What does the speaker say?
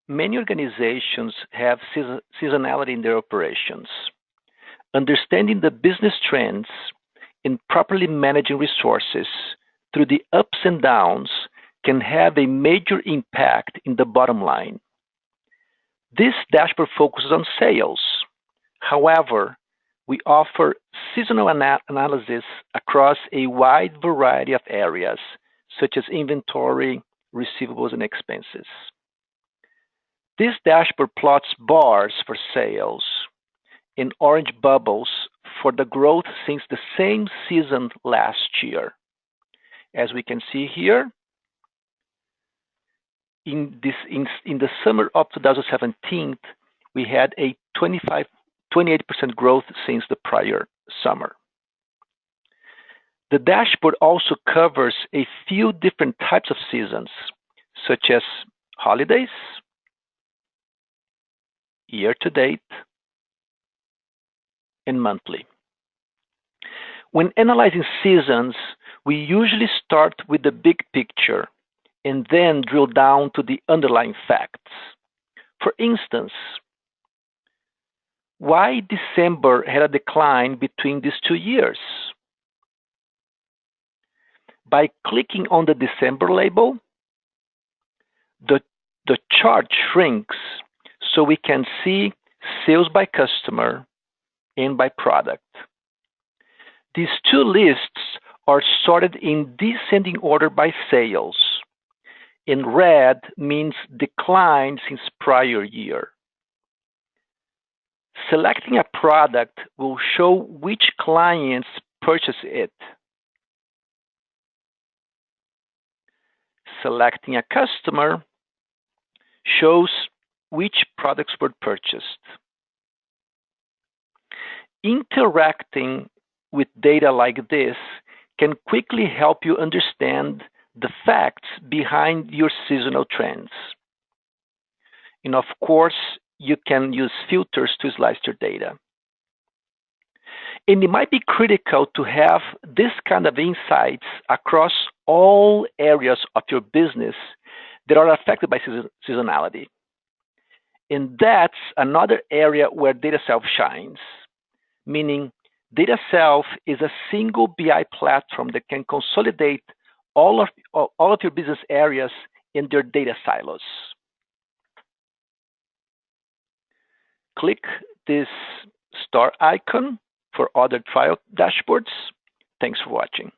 Many organizations have seasonality in their operations. Understanding the business trends and properly managing resources through the ups and downs can have a major impact in the bottom line. This dashboard focuses on sales. However, we offer seasonal analysis across a wide variety of areas, such as inventory, receivables, and expenses. This dashboard plots bars for sales and orange bubbles for the growth since the same season last year. As we can see here, in the summer of 2017, we had a 28% growth since the prior summer. The dashboard also covers a few different types of seasons, such as holidays, year-to-date, and monthly. When analyzing seasons, we usually start with the big picture and then drill down to the underlying facts. For instance, why December had a decline between these 2 years? By clicking on the December label, the chart shrinks so we can see sales by customer and by product. These two lists are sorted in descending order by sales. In red means decline since prior year. Selecting a product will show which clients purchase it. Selecting a customer shows which products were purchased. Interacting with data like this can quickly help you understand the facts behind your seasonal trends. And of course, you can use filters to slice your data. And it might be critical to have this kind of insights across all areas of your business that are affected by seasonality. And that's another area where DataSelf shines, meaning DataSelf is a single BI platform that can consolidate all of your business areas in their data silos. Click this star icon for other trial dashboards. Thanks for watching.